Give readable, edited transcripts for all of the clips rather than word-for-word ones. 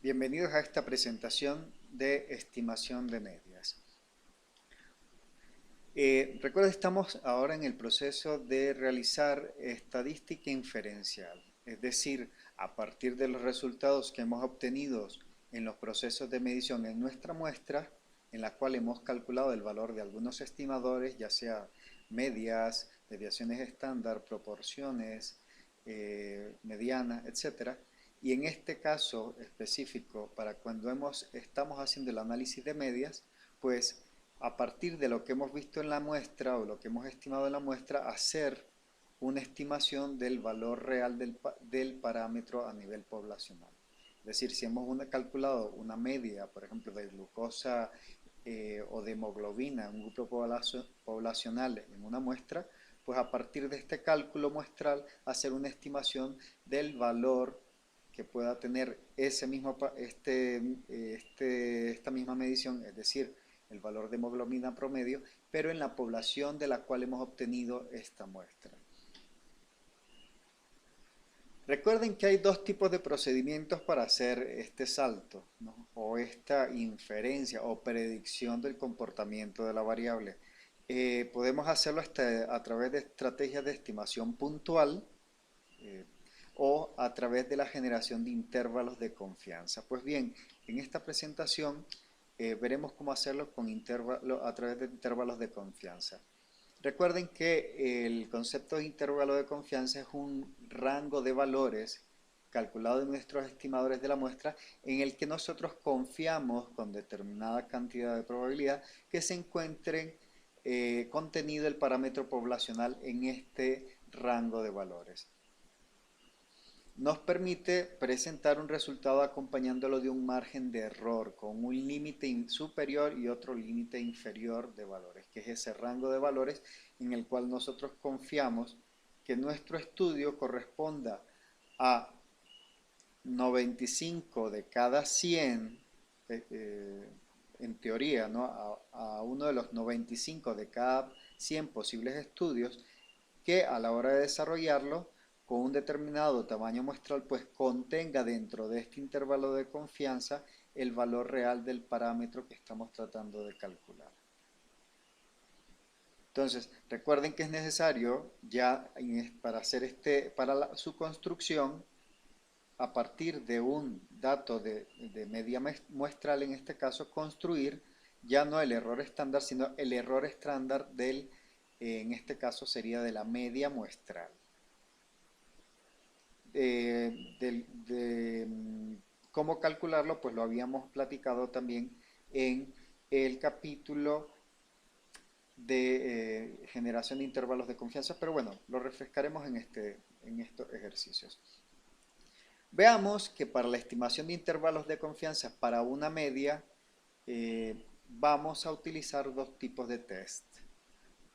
Bienvenidos a esta presentación de estimación de medias. Recuerda, estamos ahora en el proceso de realizar estadística inferencial, es decir, a partir de los resultados que hemos obtenido en los procesos de medición en nuestra muestra, en la cual hemos calculado el valor de algunos estimadores, ya sea medias, desviaciones estándar, proporciones, medianas, etc. Y en este caso específico, para cuando estamos haciendo el análisis de medias, pues a partir de lo que hemos visto en la muestra o lo que hemos estimado en la muestra, hacer una estimación del valor real del parámetro a nivel poblacional. Es decir, si hemos calculado una media, por ejemplo, de glucosa o de hemoglobina en un grupo poblacional en una muestra, pues a partir de este cálculo muestral hacer una estimación del valor que pueda tener esta misma medición, es decir, el valor de hemoglobina promedio, pero en la población de la cual hemos obtenido esta muestra. Recuerden que hay dos tipos de procedimientos para hacer este salto, ¿no? O esta inferencia o predicción del comportamiento de la variable. Podemos hacerlo a través de estrategias de estimación puntual, o a través de la generación de intervalos de confianza. Pues bien, en esta presentación veremos cómo hacerlo a través de intervalos de confianza. Recuerden que el concepto de intervalo de confianza es un rango de valores calculado en nuestros estimadores de la muestra en el que nosotros confiamos con determinada cantidad de probabilidad que se encuentre contenido el parámetro poblacional en este rango de valores. Nos permite presentar un resultado acompañándolo de un margen de error con un límite superior y otro límite inferior de valores, que es ese rango de valores en el cual nosotros confiamos que nuestro estudio corresponda a 95 de cada 100, en teoría, ¿no? a uno de los 95 de cada 100 posibles estudios, que a la hora de desarrollarlo con un determinado tamaño muestral, pues contenga dentro de este intervalo de confianza el valor real del parámetro que estamos tratando de calcular. Entonces, recuerden que es necesario ya para su construcción, a partir de un dato de media muestral, en este caso, construir ya no el error estándar, sino el error estándar en este caso sería de la media muestral. Cómo calcularlo, pues lo habíamos platicado también en el capítulo de generación de intervalos de confianza, pero bueno, lo refrescaremos en estos ejercicios. Veamos que para la estimación de intervalos de confianza para una media, vamos a utilizar dos tipos de test.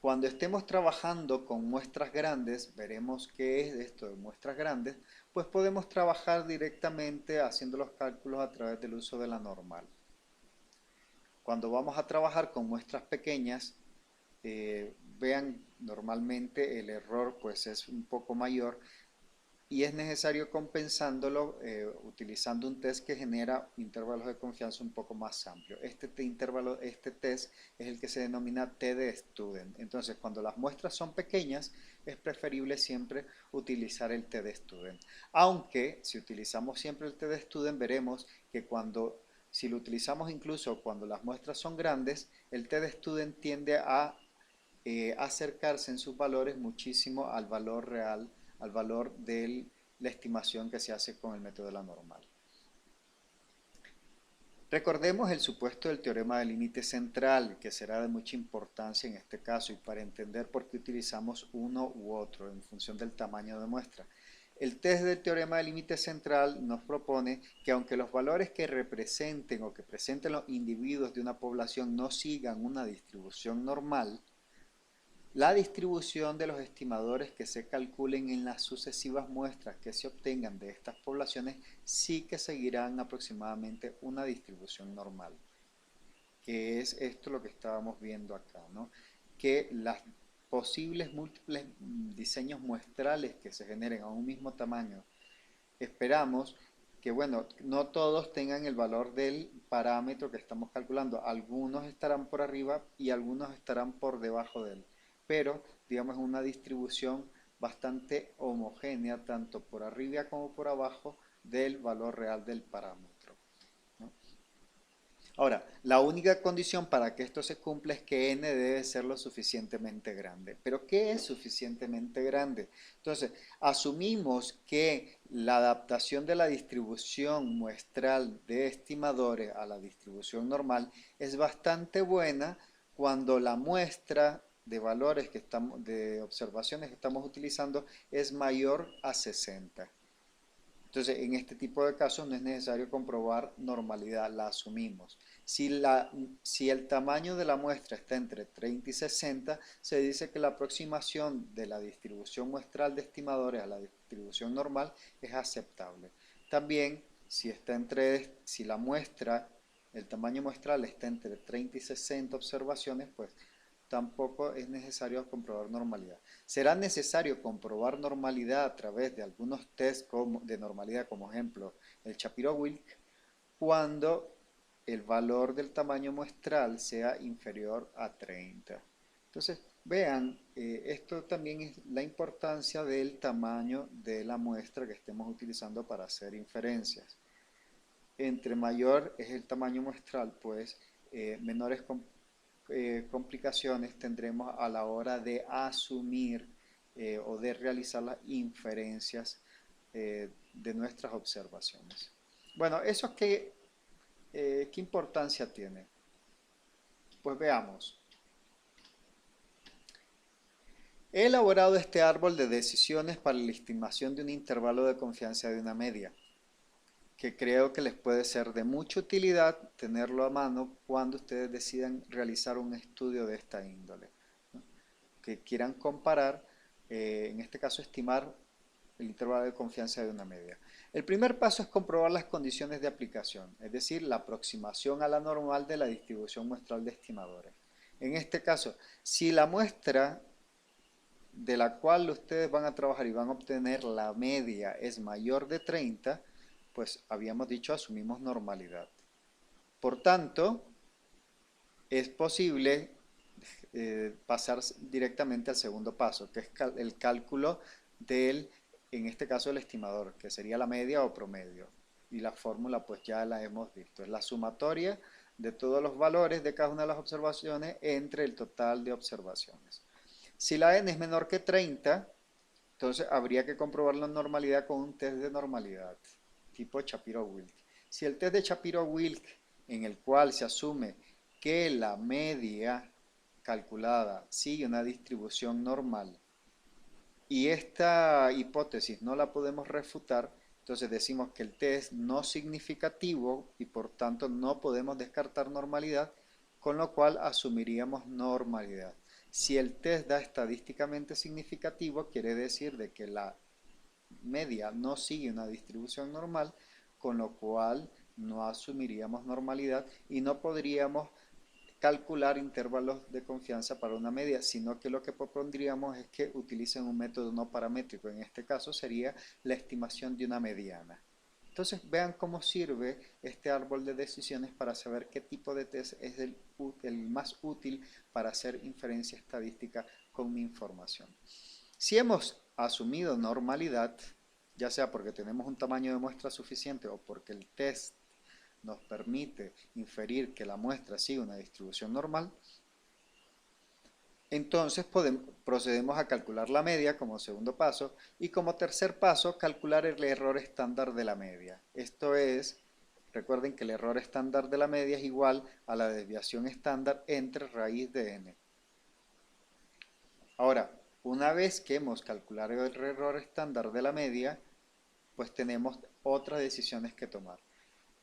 Cuando estemos trabajando con muestras grandes, veremos qué es esto de muestras grandes, pues podemos trabajar directamente haciendo los cálculos a través del uso de la normal. Cuando vamos a trabajar con muestras pequeñas, vean, normalmente el error pues es un poco mayor y es necesario compensándolo utilizando un test que genera intervalos de confianza un poco más amplios. Este test es el que se denomina T-de-Student. Entonces, cuando las muestras son pequeñas, es preferible siempre utilizar el T-de-Student. Aunque, si utilizamos siempre el T-de-Student, veremos que si lo utilizamos incluso cuando las muestras son grandes, el T-de-Student tiende a acercarse en sus valores muchísimo al valor real, al valor de la estimación que se hace con el método de la normal. Recordemos el supuesto del teorema del límite central, que será de mucha importancia en este caso y para entender por qué utilizamos uno u otro en función del tamaño de muestra. El test del teorema del límite central nos propone que aunque los valores que representen o que presenten los individuos de una población no sigan una distribución normal, la distribución de los estimadores que se calculen en las sucesivas muestras que se obtengan de estas poblaciones sí que seguirán aproximadamente una distribución normal, que es esto lo que estábamos viendo acá, ¿no? Que las posibles múltiples diseños muestrales que se generen a un mismo tamaño, esperamos que bueno, no todos tengan el valor del parámetro que estamos calculando. Algunos estarán por arriba y algunos estarán por debajo de él. Pero, digamos, una distribución bastante homogénea, tanto por arriba como por abajo del valor real del parámetro, ¿no? Ahora, la única condición para que esto se cumpla es que n debe ser lo suficientemente grande. ¿Pero qué es suficientemente grande? Entonces, asumimos que la adaptación de la distribución muestral de estimadores a la distribución normal es bastante buena cuando la muestra de valores que estamos, de observaciones que estamos utilizando es mayor a 60. Entonces, en este tipo de casos no es necesario comprobar normalidad, la asumimos. Si el tamaño de la muestra está entre 30 y 60, se dice que la aproximación de la distribución muestral de estimadores a la distribución normal es aceptable. También, si la muestra, el tamaño muestral está entre 30 y 60 observaciones, pues tampoco es necesario comprobar normalidad. Será necesario comprobar normalidad a través de algunos tests de normalidad, como ejemplo el Shapiro-Wilk, cuando el valor del tamaño muestral sea inferior a 30. Entonces, vean, esto también es la importancia del tamaño de la muestra que estemos utilizando para hacer inferencias. Entre mayor es el tamaño muestral, pues menores complicaciones tendremos a la hora de asumir o de realizar las inferencias de nuestras observaciones. Bueno, ¿eso qué importancia tiene? Pues veamos. He elaborado este árbol de decisiones para la estimación de un intervalo de confianza de una media, que creo que les puede ser de mucha utilidad tenerlo a mano cuando ustedes decidan realizar un estudio de esta índole, ¿no? Que quieran comparar, en este caso estimar el intervalo de confianza de una media. El primer paso es comprobar las condiciones de aplicación, es decir, la aproximación a la normal de la distribución muestral de estimadores. En este caso, si la muestra de la cual ustedes van a trabajar y van a obtener la media es mayor de 30, pues habíamos dicho asumimos normalidad. Por tanto, es posible pasar directamente al segundo paso, que es el cálculo del, en este caso, el estimador, que sería la media o promedio. Y la fórmula pues ya la hemos visto, es la sumatoria de todos los valores de cada una de las observaciones entre el total de observaciones. Si la n es menor que 30, entonces habría que comprobar la normalidad con un test de normalidad, tipo Shapiro-Wilk. Si el test de Shapiro-Wilk, en el cual se asume que la media calculada sigue una distribución normal y esta hipótesis no la podemos refutar, entonces decimos que el test no significativo y por tanto no podemos descartar normalidad, con lo cual asumiríamos normalidad. Si el test da estadísticamente significativo, quiere decir de que la media no sigue una distribución normal, con lo cual no asumiríamos normalidad y no podríamos calcular intervalos de confianza para una media, sino que lo que propondríamos es que utilicen un método no paramétrico. En este caso sería la estimación de una mediana. Entonces vean cómo sirve este árbol de decisiones para saber qué tipo de test es el más útil para hacer inferencia estadística con mi información. Si hemos asumido normalidad, ya sea porque tenemos un tamaño de muestra suficiente o porque el test nos permite inferir que la muestra sigue una distribución normal, entonces procedemos a calcular la media como segundo paso y como tercer paso calcular el error estándar de la media. Esto es, recuerden que el error estándar de la media es igual a la desviación estándar entre raíz de n. Ahora, una vez que hemos calculado el error estándar de la media, pues tenemos otras decisiones que tomar.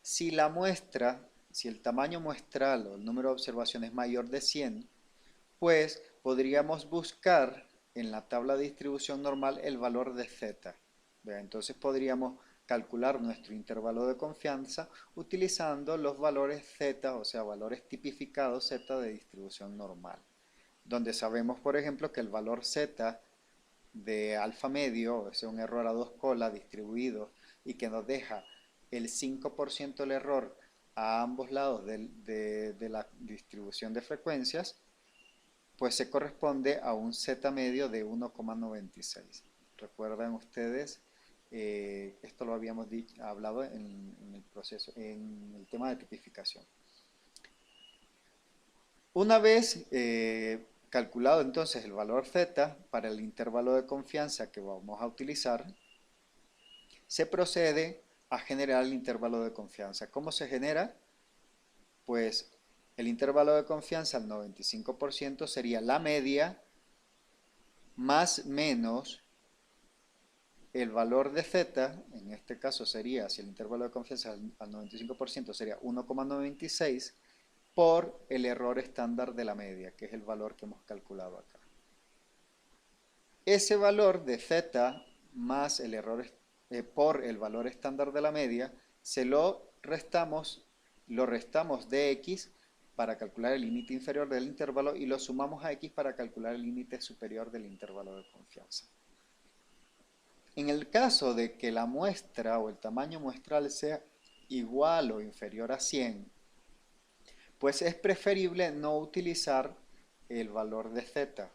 Si la muestra, si el tamaño muestral o el número de observaciones es mayor de 100, pues podríamos buscar en la tabla de distribución normal el valor de z. Entonces podríamos calcular nuestro intervalo de confianza utilizando los valores z, o sea, valores tipificados z de distribución normal, donde sabemos, por ejemplo, que el valor z de alfa medio, es un error a dos colas distribuido y que nos deja el 5% del error a ambos lados de la distribución de frecuencias, pues se corresponde a un z medio de 1,96. ¿Recuerdan ustedes? Esto lo habíamos hablado en el proceso, en el tema de tipificación. Una vez calculado entonces el valor z para el intervalo de confianza que vamos a utilizar, se procede a generar el intervalo de confianza. ¿Cómo se genera? Pues el intervalo de confianza al 95% sería la media más menos el valor de z, en este caso sería, si el intervalo de confianza al 95% sería 1,96 por el error estándar de la media, que es el valor que hemos calculado acá. Ese valor de z más el error por el valor estándar de la media, se lo restamos de x para calcular el límite inferior del intervalo y lo sumamos a x para calcular el límite superior del intervalo de confianza. En el caso de que la muestra o el tamaño muestral sea igual o inferior a 100, pues es preferible no utilizar el valor de z,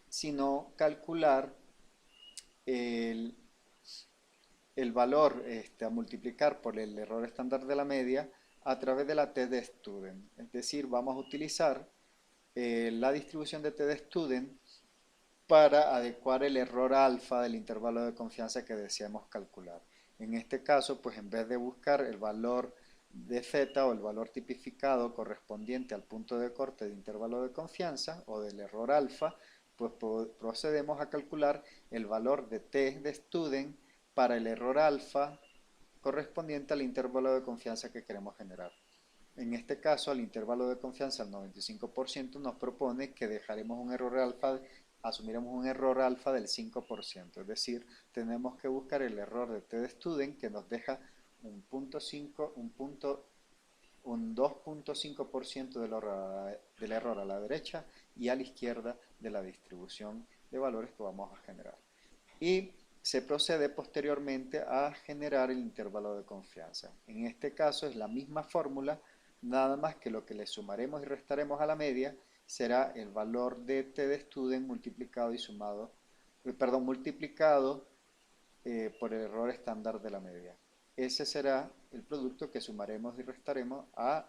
sino calcular el valor a multiplicar por el error estándar de la media a través de la t de student. Es decir, vamos a utilizar la distribución de t de student para adecuar el error alfa del intervalo de confianza que deseamos calcular. En este caso, pues en vez de buscar el valor de z o el valor tipificado correspondiente al punto de corte de intervalo de confianza o del error alfa, pues procedemos a calcular el valor de t de student para el error alfa correspondiente al intervalo de confianza que queremos generar. En este caso, al intervalo de confianza al 95% nos propone que dejaremos un error alfa, asumiremos un error alfa del 5%, es decir, tenemos que buscar el error de t de student que nos deja un 2.5% del error a la derecha y a la izquierda de la distribución de valores que vamos a generar. Y se procede posteriormente a generar el intervalo de confianza. En este caso es la misma fórmula, nada más que lo que le sumaremos y restaremos a la media será el valor de t de student multiplicado y multiplicado por el error estándar de la media. Ese será el producto que sumaremos y restaremos a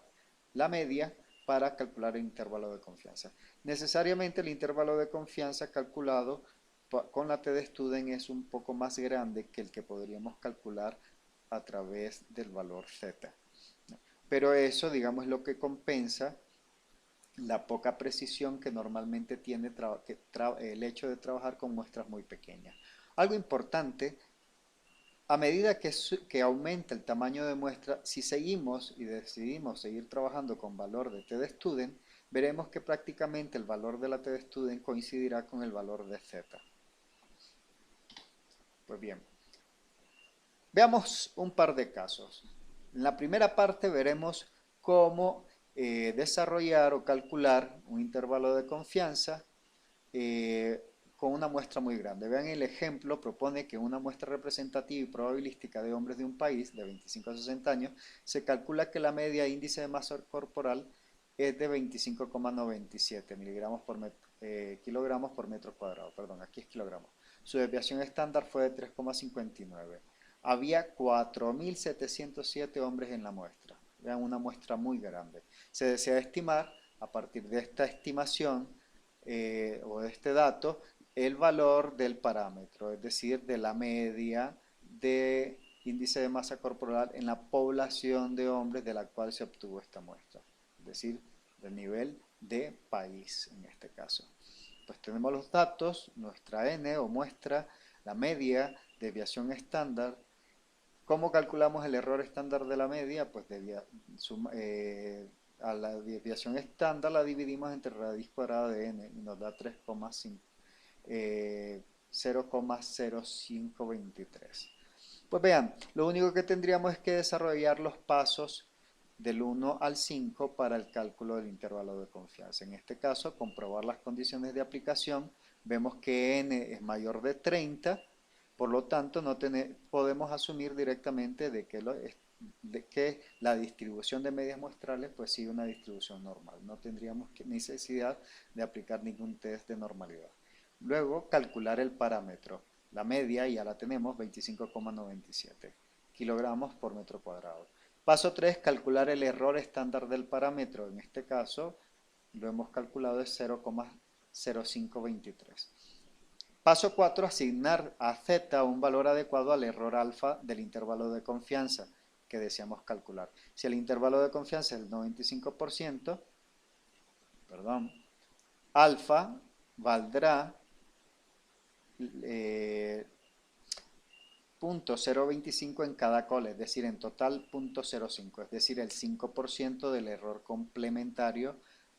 la media para calcular el intervalo de confianza. Necesariamente el intervalo de confianza calculado con la t de student es un poco más grande que el que podríamos calcular a través del valor z. Pero eso, digamos, es lo que compensa la poca precisión que normalmente tiene el hecho de trabajar con muestras muy pequeñas. Algo importante, a medida que aumenta el tamaño de muestra, si seguimos y decidimos seguir trabajando con valor de t de student, veremos que prácticamente el valor de la t de student coincidirá con el valor de z. Pues bien, veamos un par de casos. En la primera parte veremos cómo desarrollar o calcular un intervalo de confianza con una muestra muy grande. Vean el ejemplo, propone que una muestra representativa y probabilística de hombres de un país de 25 a 60 años se calcula que la media índice de masa corporal es de 25,97 kilogramos por metro cuadrado. Perdón, aquí es kilogramos. Su desviación estándar fue de 3,59. Había 4.707 hombres en la muestra. Vean, una muestra muy grande. Se desea estimar, a partir de esta estimación o de este dato, el valor del parámetro, es decir, de la media de índice de masa corporal en la población de hombres de la cual se obtuvo esta muestra, es decir, del nivel de país en este caso. Pues tenemos los datos, nuestra n o muestra, la media, desviación estándar. ¿Cómo calculamos el error estándar de la media? Pues a la desviación estándar la dividimos entre raíz cuadrada de n y nos da 0,0523. Pues vean, lo único que tendríamos es que desarrollar los pasos del 1 al 5 para el cálculo del intervalo de confianza. En este caso, comprobar las condiciones de aplicación, vemos que n es mayor de 30 Por lo tanto, no podemos asumir directamente de que la distribución de medias muestrales pues sigue una distribución normal. No tendríamos necesidad de aplicar ningún test de normalidad. Luego, calcular el parámetro. La media ya la tenemos, 25,97 kilogramos por metro cuadrado. Paso 3, calcular el error estándar del parámetro. En este caso, lo hemos calculado es 0,0523. Paso 4, asignar a z un valor adecuado al error alfa del intervalo de confianza que deseamos calcular. Si el intervalo de confianza es el 95%, alfa valdrá 0,025 en cada cole, es decir, en total 0,05, es decir, el 5% del error complementario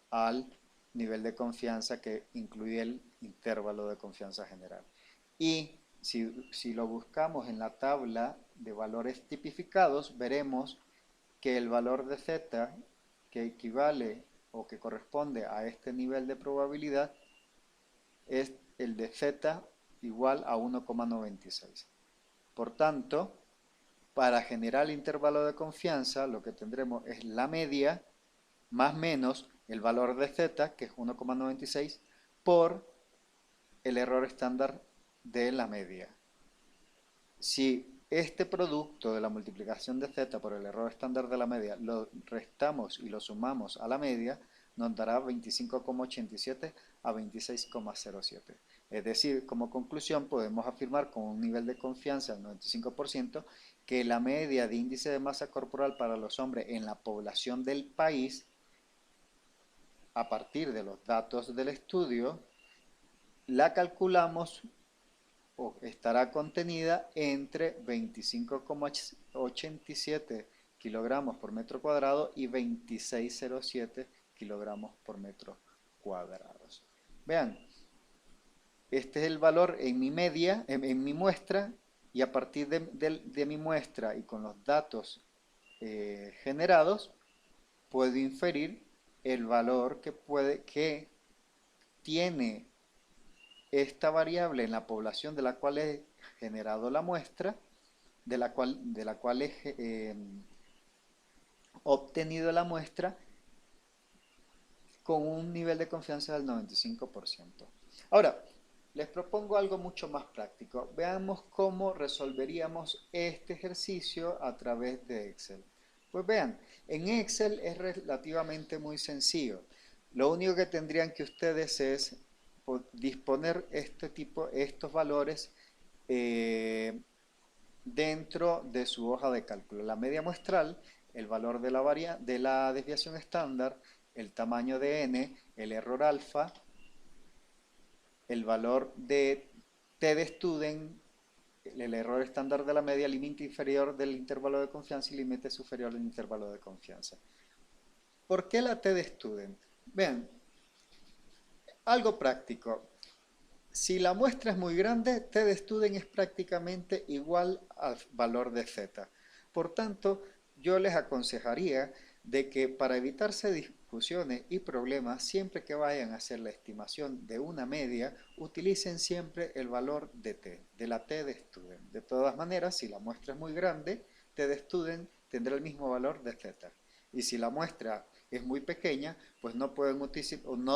al nivel de confianza que incluye el intervalo de confianza general. Y si lo buscamos en la tabla de valores tipificados, veremos que el valor de z, que equivale o que corresponde a este nivel de probabilidad, es el de z igual a 1,96. Por tanto, para generar el intervalo de confianza, lo que tendremos es la media más menos el valor de z, que es 1,96, por el error estándar de la media. Si este producto de la multiplicación de z por el error estándar de la media lo restamos y lo sumamos a la media, nos dará 25,87 a 26,07. Es decir, como conclusión podemos afirmar con un nivel de confianza del 95% que la media de índice de masa corporal para los hombres en la población del país, a partir de los datos del estudio, la calculamos o estará contenida entre 25,87 kilogramos por metro cuadrado y 26,07 kilogramos por metro cuadrado. Vean, este es el valor en mi media, en mi muestra, y a partir de mi muestra y con los datos generados, puedo inferir el valor que tiene esta variable en la población de la cual he generado la muestra, de la cual he obtenido la muestra con un nivel de confianza del 95%. Ahora, les propongo algo mucho más práctico. Veamos cómo resolveríamos este ejercicio a través de Excel. Pues vean, en Excel es relativamente muy sencillo. Lo único que tendrían que ustedes es disponer estos valores dentro de su hoja de cálculo. La media muestral, el valor de la desviación estándar, el tamaño de n, el error alfa, el valor de t de student, el error estándar de la media, límite inferior del intervalo de confianza y límite superior del intervalo de confianza. ¿Por qué la t de student? Vean, algo práctico. Si la muestra es muy grande, t de student es prácticamente igual al valor de z. Por tanto, yo les aconsejaría de que para evitarse discusiones y problemas, siempre que vayan a hacer la estimación de una media, utilicen siempre el valor de t, de la t de student. De todas maneras, si la muestra es muy grande, t de student tendrá el mismo valor de z. Y si la muestra es muy pequeña, pues no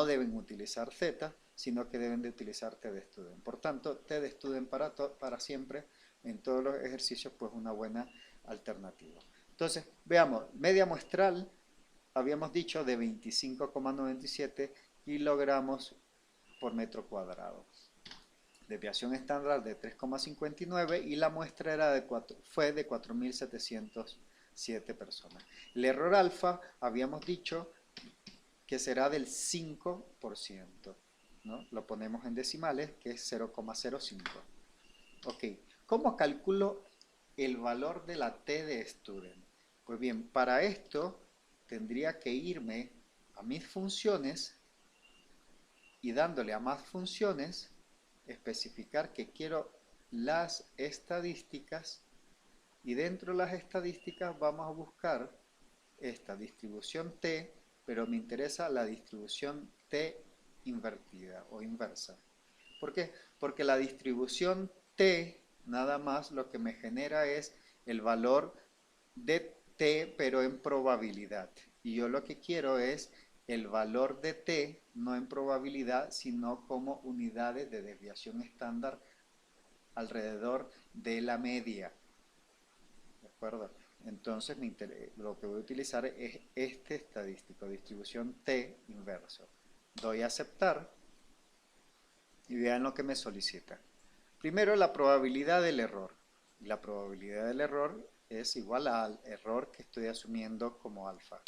deben utilizar z, sino que deben de utilizar t de student. Por tanto, t de student para siempre en todos los ejercicios, pues una buena alternativa. Entonces, veamos, media muestral, habíamos dicho, de 25,97 kilogramos por metro cuadrado. Desviación estándar de 3,59 y la muestra fue de 4.707 personas. El error alfa, habíamos dicho, que será del 5%. ¿No? Lo ponemos en decimales, que es 0,05. Ok, ¿cómo calculo el valor de la t de student? Pues bien, para esto tendría que irme a mis funciones y dándole a más funciones, especificar que quiero las estadísticas y dentro de las estadísticas vamos a buscar esta distribución t, pero me interesa la distribución t invertida o inversa. ¿Por qué? Porque la distribución t nada más lo que me genera es el valor de t, pero en probabilidad. Y yo lo que quiero es el valor de t, no en probabilidad, sino como unidades de desviación estándar alrededor de la media. ¿De acuerdo? Entonces lo que voy a utilizar es este estadístico, distribución t inverso. Doy a aceptar y vean lo que me solicita. Primero, la probabilidad del error. La probabilidad del error es igual al error que estoy asumiendo como alfa.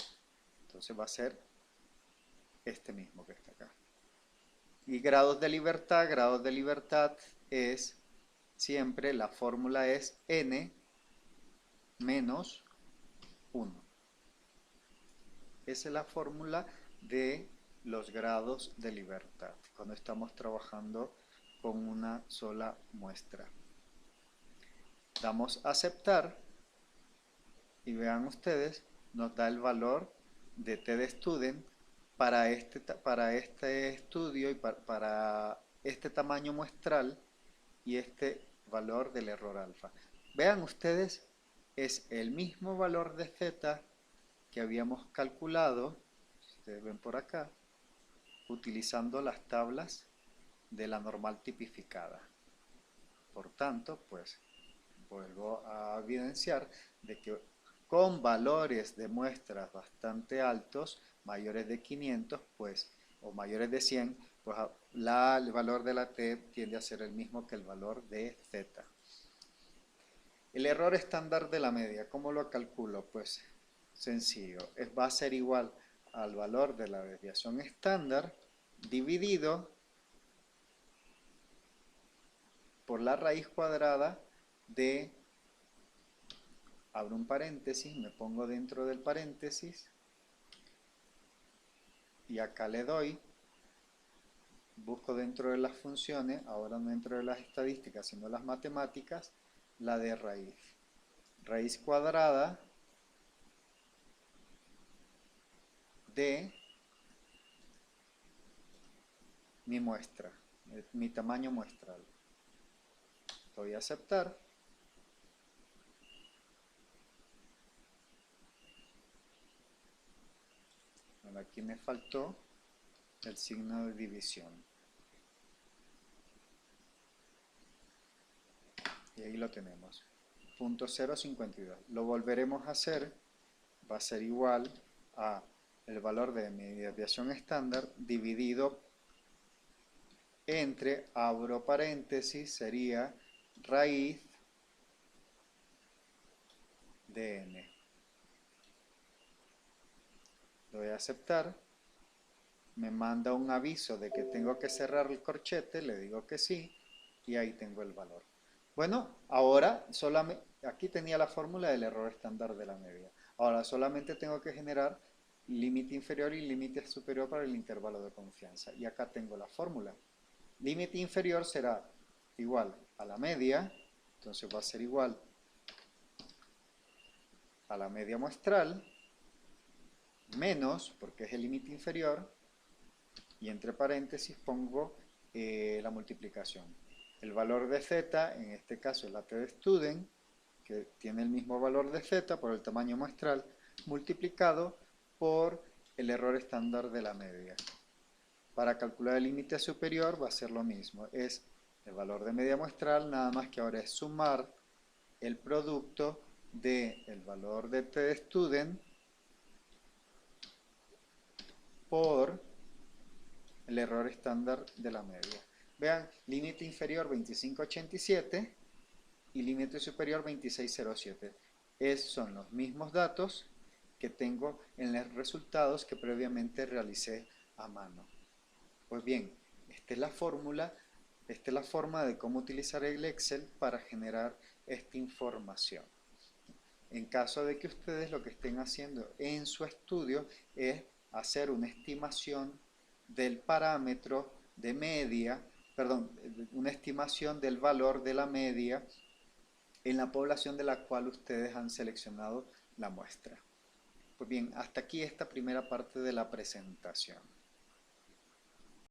Entonces va a ser este mismo que está acá. Y grados de libertad es siempre, la fórmula es n menos 1. Esa es la fórmula de los grados de libertad cuando estamos trabajando con una sola muestra. Damos a aceptar y vean ustedes, nos da el valor de t de student para este estudio y para este tamaño muestral y este valor del error alfa. Vean ustedes, es el mismo valor de z que habíamos calculado, si ustedes ven por acá, utilizando las tablas de la normal tipificada. Por tanto, pues vuelvo a evidenciar de que con valores de muestras bastante altos, mayores de 500, pues, o mayores de 100, pues el valor de la t tiende a ser el mismo que el valor de z. El error estándar de la media, ¿cómo lo calculo? Pues sencillo, va a ser igual al valor de la desviación estándar dividido por la raíz cuadrada de, abro un paréntesis, me pongo dentro del paréntesis y acá le doy, busco dentro de las funciones, ahora no dentro de las estadísticas sino las matemáticas, la de raíz. Raíz cuadrada de mi muestra, mi tamaño muestral. Doy a aceptar. Ahora aquí me faltó el signo de división. Y ahí lo tenemos. 0.052. Lo volveremos a hacer. Va a ser igual a el valor de mi desviación estándar dividido entre, abro paréntesis, sería raíz de n. Doy a aceptar. Me manda un aviso de que tengo que cerrar el corchete, le digo que sí, y ahí tengo el valor. Bueno, ahora solamente, aquí tenía la fórmula del error estándar de la media. Ahora solamente tengo que generar límite inferior y límite superior para el intervalo de confianza. Y acá tengo la fórmula. Límite inferior será igual a la media, entonces va a ser igual a la media muestral, menos, porque es el límite inferior, y entre paréntesis pongo la multiplicación. El valor de z, en este caso es la t de student, que tiene el mismo valor de z por el tamaño muestral, multiplicado por el error estándar de la media. Para calcular el límite superior va a ser lo mismo, es el valor de media muestral, nada más que ahora es sumar el producto del valor de t de student por el error estándar de la media. Vean, límite inferior 2587 y límite superior 2607. Son los mismos datos que tengo en los resultados que previamente realicé a mano. Pues bien, esta es la fórmula, esta es la forma de cómo utilizar el Excel para generar esta información. En caso de que ustedes lo que estén haciendo en su estudio es hacer una estimación del parámetro de media, perdón, una estimación del valor de la media en la población de la cual ustedes han seleccionado la muestra. Pues bien, hasta aquí esta primera parte de la presentación.